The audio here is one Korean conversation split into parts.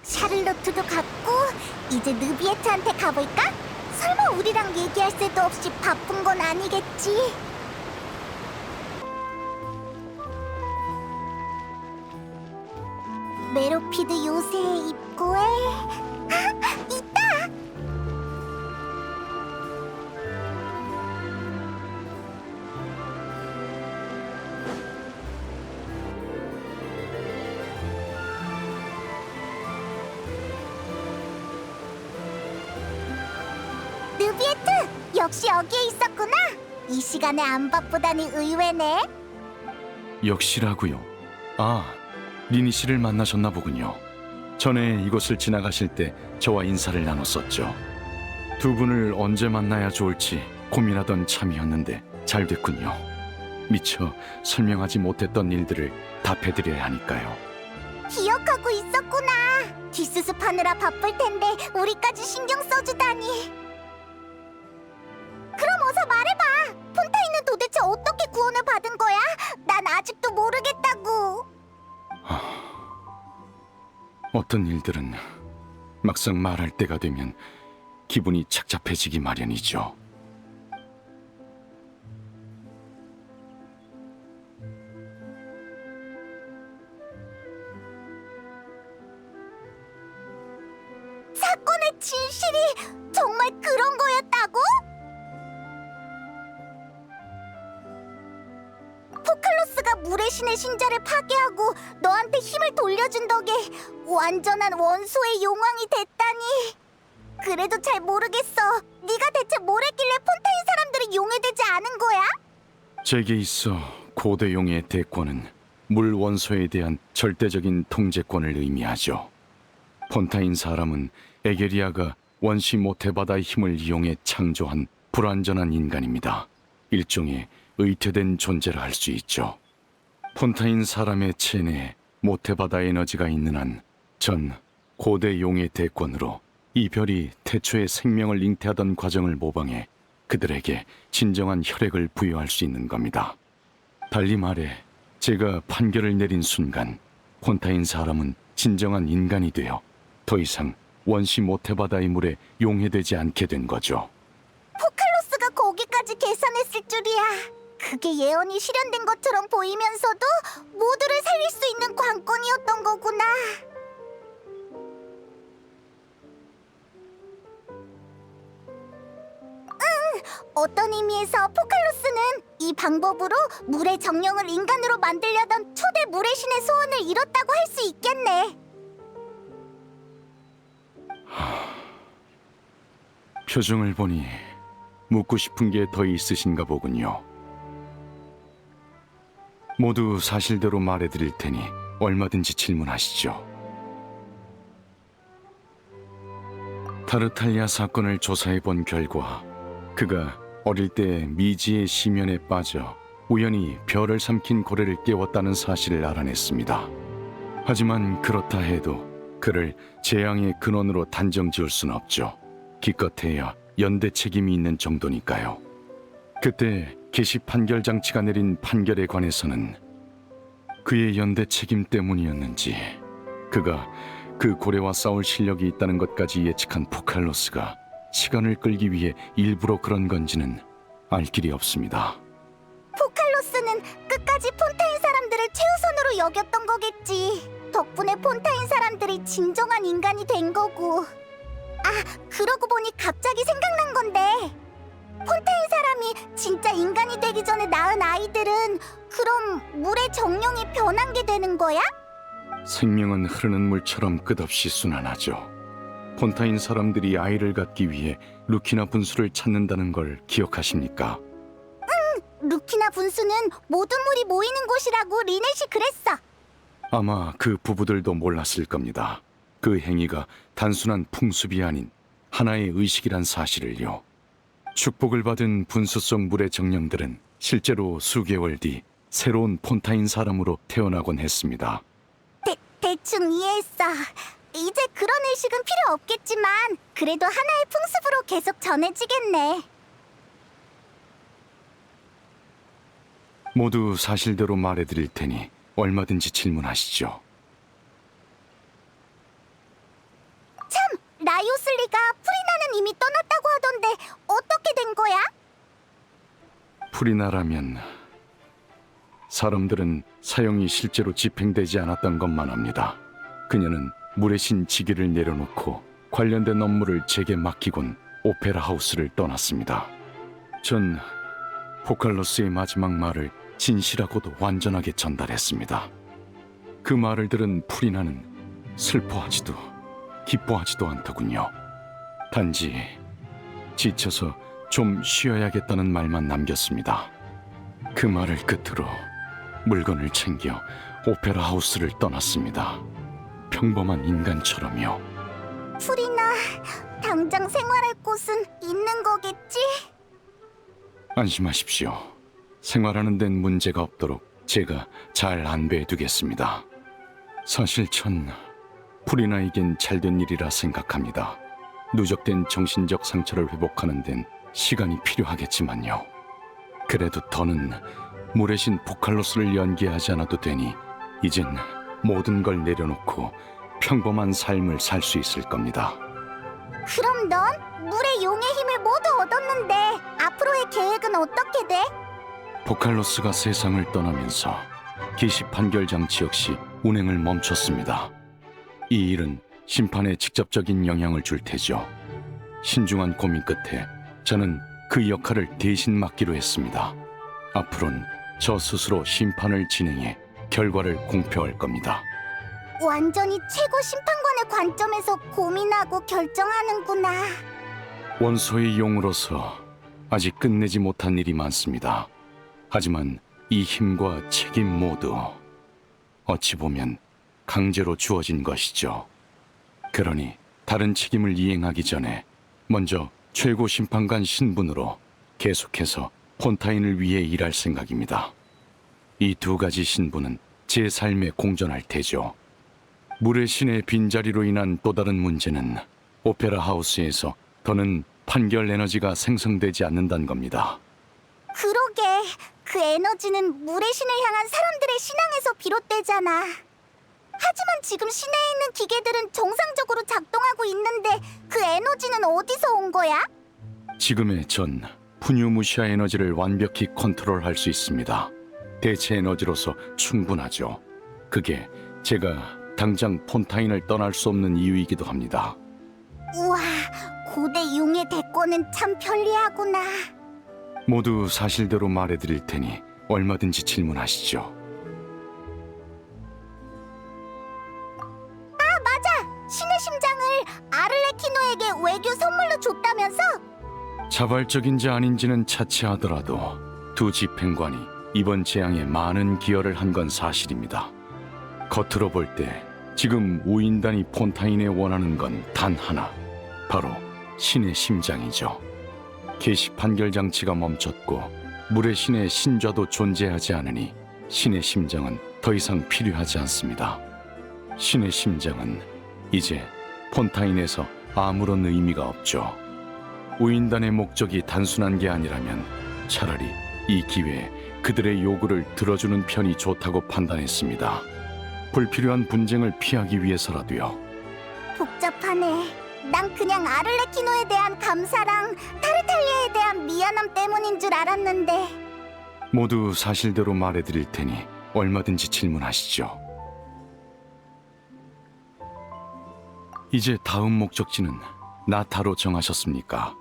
샤를로트도 갔고 이제 느비에트한테 가볼까? 설마 우리랑 얘기할 새도 없이 바쁜 건 아니겠지? 메로피드 요새의 입구에 있다! 느비에트! 역시 여기에 있었구나! 이 시간에 안 바쁘다니 의외네. 역시라고요. 아, 리니 씨를 만나셨나 보군요. 전에 이곳을 지나가실 때 저와 인사를 나눴었죠. 두 분을 언제 만나야 좋을지 고민하던 참이었는데 잘 됐군요. 미처 설명하지 못했던 일들을 답해드려야 하니까요. 기억하고 있었구나. 뒷수습 하느라 바쁠 텐데 우리까지 신경 써주다니. 그럼 어서 말해봐. 폰타인은 도대체 어떻게 구원을 받은 거야? 난 아직도 모르겠다고. 어떤 일들은 막상 말할 때가 되면 기분이 착잡해지기 마련이죠. 사건의 진실이 정말 그런 거였다고? 포칼로스가 물의 신의 신자를 파괴하고 너한테 힘을 돌려준 덕에 완전한 원소의 용왕이 됐다니. 그래도 잘 모르겠어. 네가 대체 뭘 했길래 폰타인 사람들이 용해되지 않은 거야? 제게 있어 고대 용의 대권은 물 원소에 대한 절대적인 통제권을 의미하죠. 폰타인 사람은 에게리아가 원시 모테바다의 힘을 이용해 창조한 불완전한 인간입니다. 일종의 의퇴된 존재라 할 수 있죠. 폰타인 사람의 체내에 모테바다 에너지가 있는 한 전 고대 용의 대권으로 이 별이 태초에 생명을 잉태하던 과정을 모방해 그들에게 진정한 혈액을 부여할 수 있는 겁니다. 달리 말해 제가 판결을 내린 순간 폰타인 사람은 진정한 인간이 되어 더 이상 원시 모테바다의 물에 용해되지 않게 된 거죠. 포칼로스가 거기까지 계산했을 줄이야. 그게 예언이 실현된 것처럼 보이면서도 모두를 살릴 수 있는 관건이었던 거구나. 어떤 의미에서 포칼로스는 이 방법으로 물의 정령을 인간으로 만들려던 초대 물의 신의 소원을 이뤘다고 할 수 있겠네. 표정을 보니 묻고 싶은 게 더 있으신가 보군요. 모두 사실대로 말해드릴 테니 얼마든지 질문하시죠. 타르탈리아 사건을 조사해본 결과 그가 어릴 때 미지의 심연에 빠져 우연히 별을 삼킨 고래를 깨웠다는 사실을 알아냈습니다. 하지만 그렇다 해도 그를 재앙의 근원으로 단정 지을 순 없죠. 기껏해야 연대 책임이 있는 정도니까요. 그때 개시 판결 장치가 내린 판결에 관해서는 그의 연대 책임 때문이었는지 그가 그 고래와 싸울 실력이 있다는 것까지 예측한 포칼로스가 시간을 끌기 위해 일부러 그런 건지는 알 길이 없습니다. 포칼로스는 끝까지 폰타인 사람들을 최우선으로 여겼던 거겠지. 덕분에 폰타인 사람들이 진정한 인간이 된 거고. 아, 그러고 보니 갑자기 생각난 건데 폰타인 사람이 진짜 인간이 되기 전에 낳은 아이들은 그럼 물의 정령이 변한 게 되는 거야? 생명은 흐르는 물처럼 끝없이 순환하죠. 폰타인 사람들이 아이를 갖기 위해 루키나 분수를 찾는다는 걸 기억하십니까? 루키나 분수는 모든 물이 모이는 곳이라고 리넷이 그랬어. 아마 그 부부들도 몰랐을 겁니다. 그 행위가 단순한 풍습이 아닌 하나의 의식이란 사실을요. 축복을 받은 분수 속 물의 정령들은 실제로 수개월 뒤 새로운 폰타인 사람으로 태어나곤 했습니다. 대충 이해했어. 이제 그런 의식은 필요 없겠지만 그래도 하나의 풍습으로 계속 전해지겠네. 모두 사실대로 말해드릴 테니 얼마든지 질문하시죠. 리가 프리나는 이미 떠났다고 하던데 어떻게 된 거야? 프리나라면 사람들은 사형이 실제로 집행되지 않았던 것만 합니다. 그녀는 물의 신 지기를 내려놓고 관련된 업무를 제게 맡기곤 오페라 하우스를 떠났습니다. 전 포칼로스의 마지막 말을 진실하고도 완전하게 전달했습니다. 그 말을 들은 프리나는 슬퍼하지도 기뻐하지도 않더군요. 단지 지쳐서 좀 쉬어야겠다는 말만 남겼습니다. 그 말을 끝으로 물건을 챙겨 오페라 하우스를 떠났습니다. 평범한 인간처럼요. 프리나, 당장 생활할 곳은 있는 거겠지? 안심하십시오. 생활하는 데는 문제가 없도록 제가 잘 안배해 두겠습니다. 사실 전 프리나에겐 잘된 일이라 생각합니다. 누적된 정신적 상처를 회복하는 데는 시간이 필요하겠지만요. 그래도 더는 물의 신 포칼로스를 연기하지 않아도 되니 이젠 모든 걸 내려놓고 평범한 삶을 살 수 있을 겁니다. 그럼 넌 물의 용의 힘을 모두 얻었는데 앞으로의 계획은 어떻게 돼? 포칼로스가 세상을 떠나면서 기시 판결 장치 역시 운행을 멈췄습니다. 이 일은 심판에 직접적인 영향을 줄 테죠. 신중한 고민 끝에 저는 그 역할을 대신 맡기로 했습니다. 앞으로는 저 스스로 심판을 진행해 결과를 공표할 겁니다. 완전히 최고 심판관의 관점에서 고민하고 결정하는구나. 원소의 용으로서 아직 끝내지 못한 일이 많습니다. 하지만 이 힘과 책임 모두 어찌 보면 강제로 주어진 것이죠. 그러니 다른 책임을 이행하기 전에 먼저 최고 심판관 신분으로 계속해서 폰타인을 위해 일할 생각입니다. 이 두 가지 신분은 제 삶에 공존할 테죠. 물의 신의 빈자리로 인한 또 다른 문제는 오페라 하우스에서 더는 판결 에너지가 생성되지 않는다는 겁니다. 그러게, 그 에너지는 물의 신을 향한 사람들의 신앙에서 비롯되잖아. 하지만 지금 시내에 있는 기계들은 정상적으로 작동하고 있는데 그 에너지는 어디서 온 거야? 지금의 전 푸뉴무시아 에너지를 완벽히 컨트롤할 수 있습니다. 대체 에너지로서 충분하죠. 그게 제가 당장 폰타인을 떠날 수 없는 이유이기도 합니다. 우와, 고대 용의 대권은 참 편리하구나. 모두 사실대로 말해드릴 테니 얼마든지 질문하시죠. 맞아! 신의 심장을 아를레키노에게 외교 선물로 줬다면서? 자발적인지 아닌지는 차치하더라도 두 집행관이 이번 재앙에 많은 기여를 한 건 사실입니다. 겉으로 볼 때 지금 우인단이 폰타인에 원하는 건 단 하나, 바로 신의 심장이죠. 계시 판결 장치가 멈췄고 물의 신의 신좌도 존재하지 않으니 신의 심장은 더 이상 필요하지 않습니다. 신의 심장은 이제 폰타인에서 아무런 의미가 없죠. 우인단의 목적이 단순한 게 아니라면 차라리 이 기회에 그들의 요구를 들어주는 편이 좋다고 판단했습니다. 불필요한 분쟁을 피하기 위해서라도요. 복잡하네. 난 그냥 아를레키노에 대한 감사랑 타르탈리아에 대한 미안함 때문인 줄 알았는데. 모두 사실대로 말해드릴 테니 얼마든지 질문하시죠. 이제 다음 목적지는 나타로 정하셨습니까?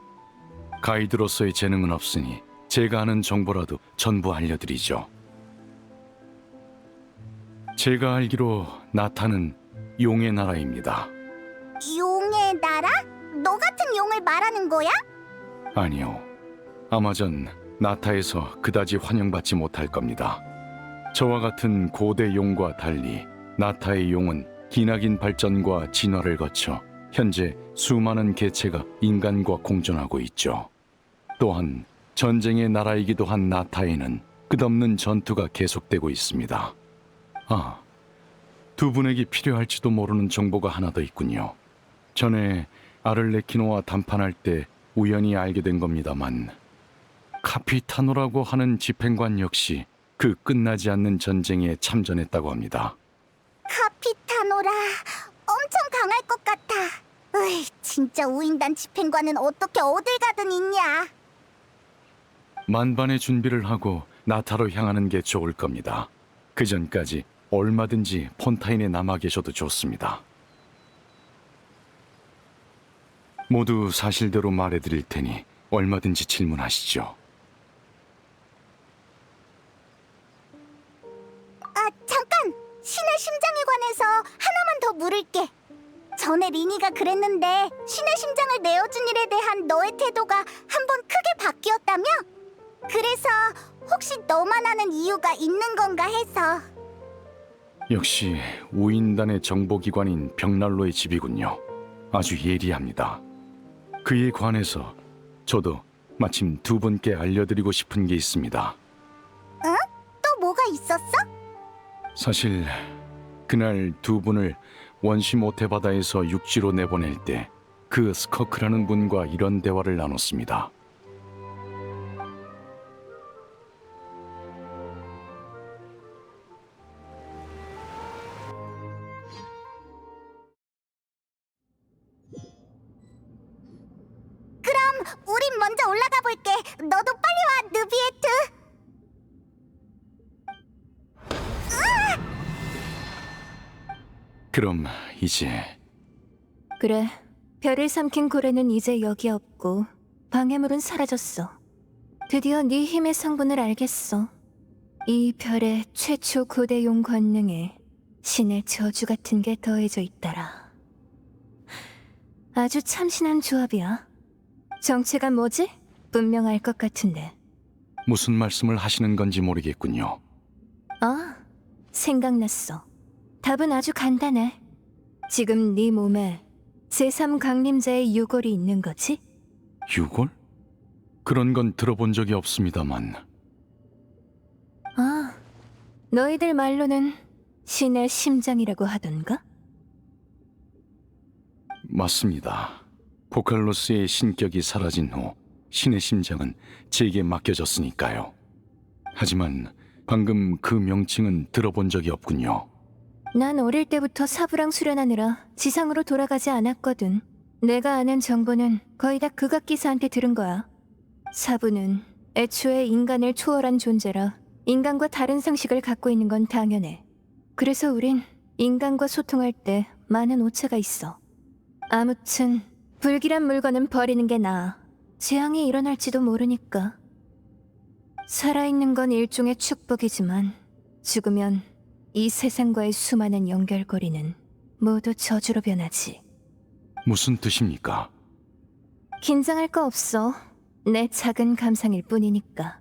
가이드로서의 재능은 없으니 제가 아는 정보라도 전부 알려드리죠. 제가 알기로 나타는 용의 나라입니다. 용의 나라? 너 같은 용을 말하는 거야? 아니요. 아마 전 나타에서 그다지 환영받지 못할 겁니다. 저와 같은 고대 용과 달리 나타의 용은 기나긴 발전과 진화를 거쳐 현재 수많은 개체가 인간과 공존하고 있죠. 또한 전쟁의 나라이기도 한 나타에는 끝없는 전투가 계속되고 있습니다. 아, 두 분에게 필요할지도 모르는 정보가 하나 더 있군요. 전에 아를레키노와談판할 때 우연히 알게 된 겁니다만 카피타노라고 하는 집행관 역시 그 끝나지 않는 전쟁에 참전했다고 합니다. 카피타노라, 엄청 강할 것 같아. 으이, 진짜 우인단 집행관은 어떻게 어딜 가든 있냐? 만반의 준비를 하고 나타로 향하는 게 좋을 겁니다. 그 전까지 얼마든지 폰타인에 남아 계셔도 좋습니다. 모두 사실대로 말해드릴 테니 얼마든지 질문하시죠. 아, 잠깐! 신의 심장에 관해서 하나만 더 물을게. 전에 리니가 그랬는데 신의 심장을 내어준 일에 대한 너의 태도가 한번 크게 바뀌었다며? 그래서 혹시 너만 아는 이유가 있는 건가 해서. 역시 우인단의 정보기관인 벽난로의 집이군요. 아주 예리합니다. 그에 관해서 저도 마침 두 분께 알려드리고 싶은 게 있습니다. 응? 또 뭐가 있었어? 사실 그날 두 분을 원시 모태바다에서 육지로 내보낼 때 그 스커크라는 분과 이런 대화를 나눴습니다. 그럼 우린 먼저 올라가 볼게. 너도 빨리 와, 느비에트. 그럼 이제 그래, 별을 삼킨 고래는 이제 여기 없고 방해물은 사라졌어. 드디어 네 힘의 성분을 알겠어. 이 별의 최초 고대용 권능에 신의 저주 같은 게 더해져 있더라. 아주 참신한 조합이야. 정체가 뭐지? 분명 알 것 같은데. 무슨 말씀을 하시는 건지 모르겠군요. 아, 생각났어. 답은 아주 간단해. 지금 네 몸에 제3강림자의 유골이 있는 거지? 유골? 그런 건 들어본 적이 없습니다만. 아, 너희들 말로는 신의 심장이라고 하던가? 맞습니다. 포칼로스의 신격이 사라진 후 신의 심장은 제게 맡겨졌으니까요. 하지만 방금 그 명칭은 들어본 적이 없군요. 난 어릴 때부터 사부랑 수련하느라 지상으로 돌아가지 않았거든. 내가 아는 정보는 거의 다 극악 기사한테 들은 거야. 사부는 애초에 인간을 초월한 존재라 인간과 다른 상식을 갖고 있는 건 당연해. 그래서 우린 인간과 소통할 때 많은 오차가 있어. 아무튼 불길한 물건은 버리는 게 나아. 재앙이 일어날지도 모르니까. 살아있는 건 일종의 축복이지만 죽으면 이 세상과의 수많은 연결고리는 모두 저주로 변하지. 무슨 뜻입니까? 긴장할 거 없어. 내 작은 감상일 뿐이니까.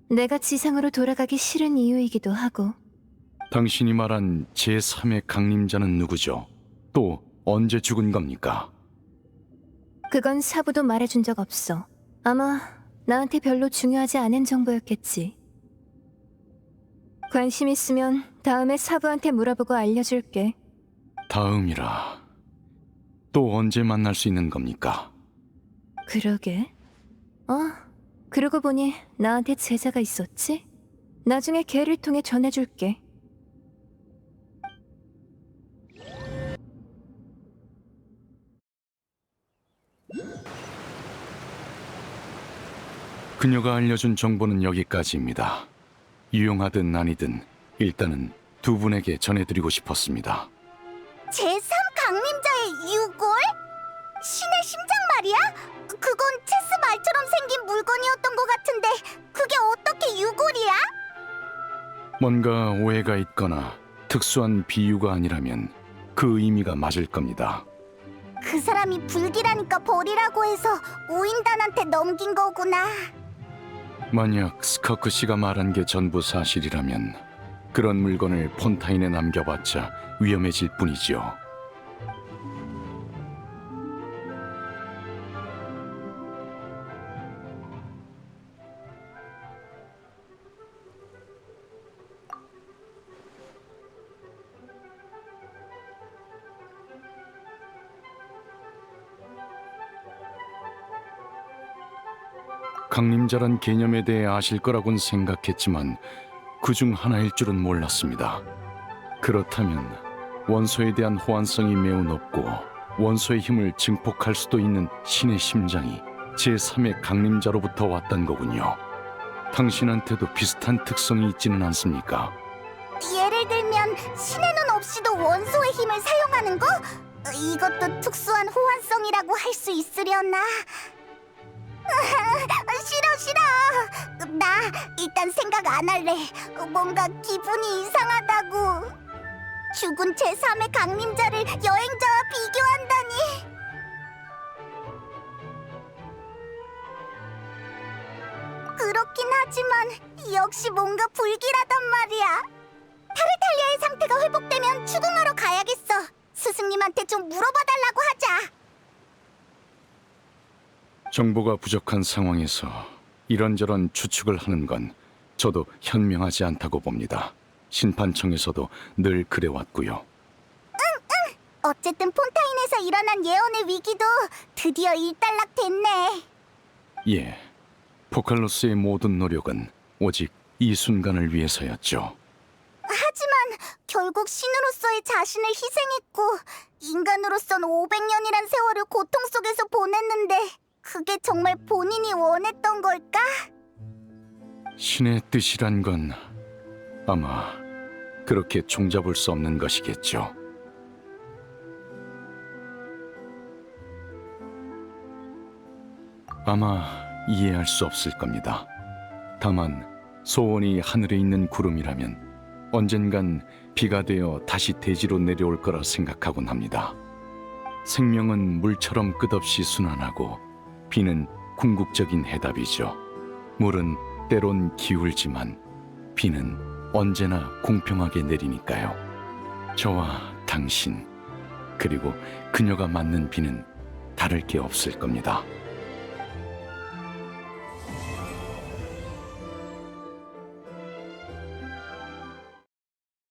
내가 지상으로 돌아가기 싫은 이유이기도 하고. 당신이 말한 제3의 강림자는 누구죠? 또 언제 죽은 겁니까? 그건 사부도 말해준 적 없어. 아마 나한테 별로 중요하지 않은 정보였겠지. 관심 있으면 다음에 사부한테 물어보고 알려줄게. 다음이라. 또 언제 만날 수 있는 겁니까? 그러게. 그러고 보니 나한테 제자가 있었지? 나중에 걔를 통해 전해줄게. 그녀가 알려준 정보는 여기까지입니다. 유용하든 아니든 일단은 두 분에게 전해드리고 싶었습니다. 제3 강림자의 유골? 신의 심장 말이야? 그건 체스 말처럼 생긴 물건이었던 것 같은데 그게 어떻게 유골이야? 뭔가 오해가 있거나 특수한 비유가 아니라면 그 의미가 맞을 겁니다. 그 사람이 불길하니까 버리라고 해서 우인단한테 넘긴 거구나. 만약 스커크 씨가 말한 게 전부 사실이라면 그런 물건을 폰타인에 남겨봤자 위험해질 뿐이죠. 강림자란 개념에 대해 아실 거라곤 생각했지만 그중 하나일 줄은 몰랐습니다. 그렇다면 원소에 대한 호환성이 매우 높고 원소의 힘을 증폭할 수도 있는 신의 심장이 제3의 강림자로부터 왔단 거군요. 당신한테도 비슷한 특성이 있지는 않습니까? 예를 들면 신의 눈 없이도 원소의 힘을 사용하는 거? 이것도 특수한 호환성이라고 할 수 있으려나? 싫어. 나 일단 생각 안 할래. 뭔가 기분이 이상하다고. 죽은 제3의 강림자를 여행자와 비교한다니. 그렇긴 하지만 역시 뭔가 불길하단 말이야. 타르탈리아의 상태가 회복되면 추궁하러 가야겠어. 스승님한테 좀 물어봐달라고 하자. 정보가 부족한 상황에서 이런저런 추측을 하는 건 저도 현명하지 않다고 봅니다. 심판청에서도 늘 그래왔고요. 어쨌든 폰타인에서 일어난 예언의 위기도 드디어 일단락됐네. 예, 포칼로스의 모든 노력은 오직 이 순간을 위해서였죠. 하지만 결국 신으로서의 자신을 희생했고 인간으로선 500년이란 세월을 고통 속에서 보냈는데 그게 정말 본인이 원했던 걸까? 신의 뜻이란 건 아마 그렇게 종잡을 수 없는 것이겠죠. 아마 이해할 수 없을 겁니다. 다만 소원이 하늘에 있는 구름이라면 언젠간 비가 되어 다시 대지로 내려올 거라 생각하곤 합니다. 생명은 물처럼 끝없이 순환하고 비는 궁극적인 해답이죠. 물은 때론 기울지만 비는 언제나 공평하게 내리니까요. 저와 당신 그리고 그녀가 맞는 비는 다를 게 없을 겁니다.